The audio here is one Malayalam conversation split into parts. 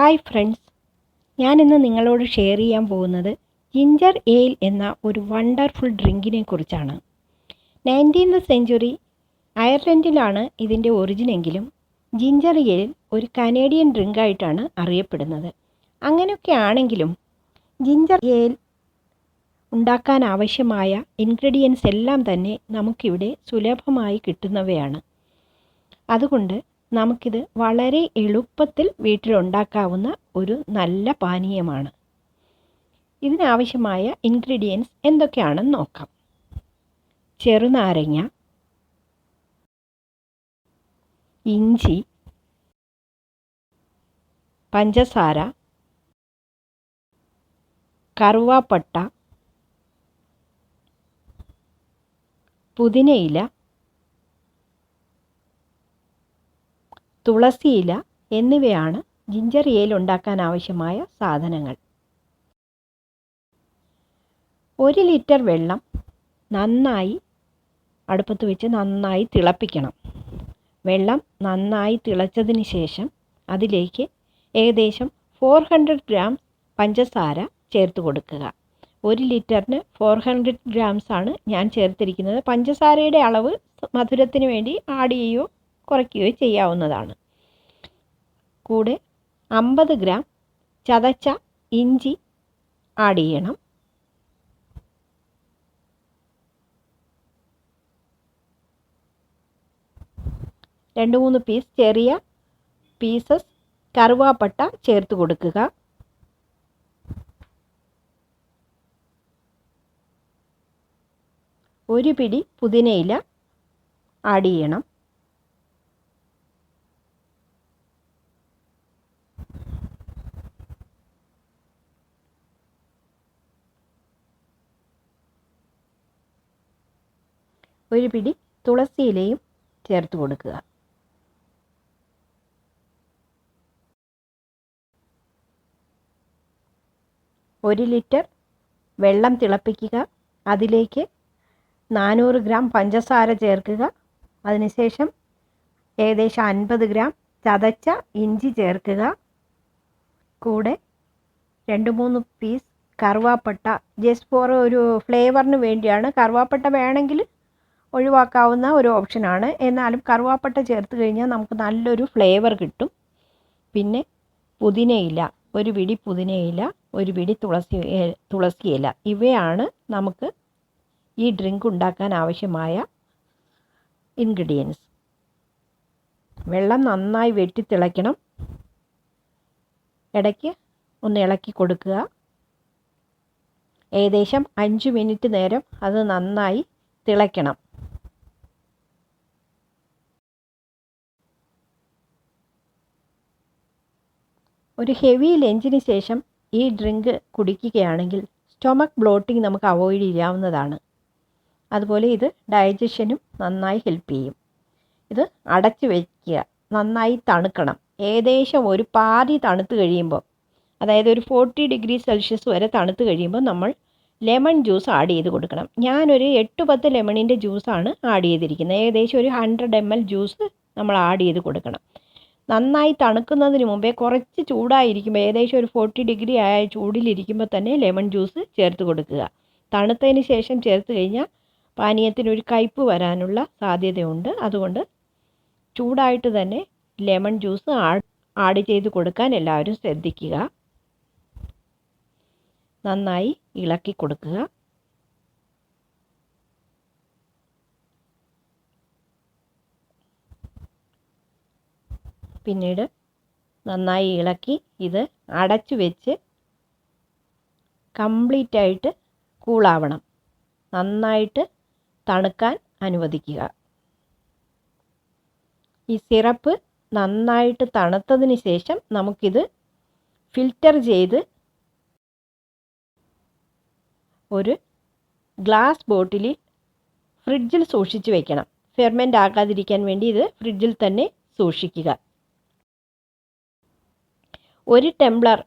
ഹായ് ഫ്രണ്ട്സ്, ഞാനിന്ന് നിങ്ങളോട് ഷെയർ ചെയ്യാൻ പോകുന്നത് ജിഞ്ചർ എയിൽ എന്ന ഒരു വണ്ടർഫുൾ ഡ്രിങ്കിനെ കുറിച്ചാണ്. 19th സെഞ്ച്വറി അയർലൻഡിലാണ് ഇതിൻ്റെ ഒറിജിനെങ്കിലും ജിഞ്ചർ എയിൽ ഒരു കനേഡിയൻ ഡ്രിങ്കായിട്ടാണ് അറിയപ്പെടുന്നത്. അങ്ങനെയൊക്കെ ആണെങ്കിലും ജിഞ്ചർ എയിൽ ഉണ്ടാക്കാൻ ആവശ്യമായ ഇൻഗ്രീഡിയൻസ് എല്ലാം തന്നെ നമുക്കിവിടെ സുലഭമായി കിട്ടുന്നവയാണ്. അതുകൊണ്ട് നമുക്കിത് വളരെ എളുപ്പത്തിൽ വീട്ടിലുണ്ടാക്കാവുന്ന ഒരു നല്ല പാനീയമാണ്. ഇതിനാവശ്യമായ ഇൻഗ്രീഡിയൻസ് എന്തൊക്കെയാണെന്ന് നോക്കാം. ചെറുനാരങ്ങ, ഇഞ്ചി, പഞ്ചസാര, കറുവാപ്പട്ട, പുതിനയില, തുളസിയില എന്നിവയാണ് ജിഞ്ചർ എയിൽ ഉണ്ടാക്കാൻ ആവശ്യമായ സാധനങ്ങൾ. 1 ലിറ്റർ വെള്ളം നന്നായി അടുപ്പത്ത് വെച്ച് നന്നായി തിളപ്പിക്കണം. വെള്ളം നന്നായി തിളച്ചതിന് ശേഷം അതിലേക്ക് ഏകദേശം 400 ഗ്രാം പഞ്ചസാര ചേർത്ത് കൊടുക്കുക. 1 ലിറ്ററിന് 400 ഗ്രാംസ് ആണ് ഞാൻ ചേർത്തിരിക്കുന്നത്. പഞ്ചസാരയുടെ അളവ് മധുരത്തിന് വേണ്ടി ആഡ് ചെയ്യുകയോ കുറയ്ക്കുകയോ ചെയ്യാവുന്നതാണ്. കൂടെ 50 ഗ്രാം ചതച്ച ഇഞ്ചി ആഡ് ചെയ്യണം. രണ്ട് മൂന്ന് പീസ് ചെറിയ പീസസ് കറുവാപ്പട്ട ചേർത്ത് കൊടുക്കുക. ഒരു പിടി പുതിനയില ആഡ് ചെയ്യണം. ഒരു പിടി തുളസിയിലയും ചേർത്ത് കൊടുക്കുക. ഒരു ലിറ്റർ വെള്ളം തിളപ്പിക്കുക. അതിലേക്ക് 400 ഗ്രാം പഞ്ചസാര ചേർക്കുക. അതിനുശേഷം ഏകദേശം 50 ഗ്രാം ചതച്ച ഇഞ്ചി ചേർക്കുക. കൂടെ 2-3 പീസ് കറുവാപ്പട്ട, ജസ്റ്റ് ഫോർ ഒരു ഫ്ലേവറിന് വേണ്ടിയാണ്. കറുവാപ്പട്ട വേണമെങ്കിൽ ഒഴിവാക്കാവുന്ന ഒരു ഓപ്ഷനാണ്. എന്നാലും കറുവാപ്പട്ട ചേർത്ത് കഴിഞ്ഞാൽ നമുക്ക് നല്ലൊരു ഫ്ലേവർ കിട്ടും. പിന്നെ പുതിനയില, ഒരു പിടി പുതിനയില, ഒരു പിടി തുളസിയില, ഇവയാണ് നമുക്ക് ഈ ഡ്രിങ്ക് ഉണ്ടാക്കാൻ ആവശ്യമായ ഇൻഗ്രീഡിയൻസ്. വെള്ളം നന്നായി വെട്ടിത്തിളയ്ക്കണം. ഇടയ്ക്ക് ഒന്ന് ഇളക്കി കൊടുക്കുക. ഏകദേശം 5 മിനിറ്റ് നേരം അത് നന്നായി തിളയ്ക്കണം. ഒരു ഹെവി ലഞ്ചിന് ശേഷം ഈ ഡ്രിങ്ക് കുടിക്കുകയാണെങ്കിൽ സ്റ്റൊമക്ക് ബ്ലോട്ടിങ് നമുക്ക് അവോയ്ഡ് ചെയ്യാവുന്നതാണ്. അതുപോലെ ഇത് ഡൈജഷനും നന്നായി ഹെൽപ്പ് ചെയ്യും. ഇത് അടച്ച് വയ്ക്കുക. നന്നായി തണുക്കണം. ഏകദേശം ഒരു പാതി തണുത്ത് കഴിയുമ്പോൾ, അതായത് ഒരു 40 ഡിഗ്രി സെൽഷ്യസ് വരെ തണുത്ത് കഴിയുമ്പോൾ നമ്മൾ ലെമൺ ജ്യൂസ് ആഡ് ചെയ്ത് കൊടുക്കണം. ഞാനൊരു 8-10 ലെമണിൻ്റെ ജ്യൂസാണ് ആഡ് ചെയ്തിരിക്കുന്നത്. ഏകദേശം ഒരു 100 ml ജ്യൂസ് നമ്മൾ ആഡ് ചെയ്ത് കൊടുക്കണം. നന്നായി തണുക്കുന്നതിന് മുമ്പേ കുറച്ച് ചൂടായിരിക്കുമ്പോൾ, ഏകദേശം ഒരു 40 ഡിഗ്രി ആയ ചൂടിലിരിക്കുമ്പോൾ തന്നെ ലെമൺ ജ്യൂസ് ചേർത്ത് കൊടുക്കുക. തണുത്തതിന് ശേഷം ചേർത്ത് കഴിഞ്ഞാൽ പാനീയത്തിനൊരു കയ്പ്പ് വരാനുള്ള സാധ്യതയുണ്ട്. അതുകൊണ്ട് ചൂടായിട്ട് തന്നെ ലെമൺ ജ്യൂസ് ആഡ് ചെയ്ത് കൊടുക്കാൻ എല്ലാവരും ശ്രദ്ധിക്കുക. നന്നായി ഇളക്കി കൊടുക്കുക. പിന്നീട് നന്നായി ഇളക്കി ഇത് അടച്ചു വെച്ച് കംപ്ലീറ്റായിട്ട് കൂളാവണം. നന്നായിട്ട് തണുക്കാൻ അനുവദിക്കുക. ഈ സിറപ്പ് നന്നായിട്ട് തണുത്തതിന് ശേഷം നമുക്കിത് ഫിൽറ്റർ ചെയ്ത് ഒരു ഗ്ലാസ് ബോട്ടിലിൽ ഫ്രിഡ്ജിൽ സൂക്ഷിച്ച് വയ്ക്കണം. ഫെർമെൻ്റ് ആകാതിരിക്കാൻ വേണ്ടി ഇത് ഫ്രിഡ്ജിൽ തന്നെ സൂക്ഷിക്കുക. 1 ടംബ്ലർ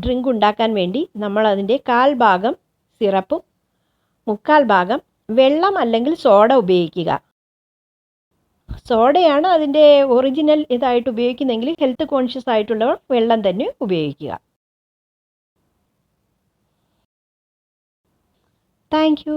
ഡ്രിങ്ക് ഉണ്ടാക്കാൻ വേണ്ടി നമ്മൾ അതിൻ്റെ 1/4 ഭാഗം സിറപ്പും 3/4 ഭാഗം വെള്ളം അല്ലെങ്കിൽ സോഡ ഉപയോഗിക്കുക. സോഡയാണ് അതിൻ്റെ ഒറിജിനൽ ഇതായിട്ട് ഉപയോഗിക്കുന്നതെങ്കിൽ ഹെൽത്ത് കോൺഷ്യസ് ആയിട്ടുള്ളവർ വെള്ളം തന്നെ ഉപയോഗിക്കുക. Thank you.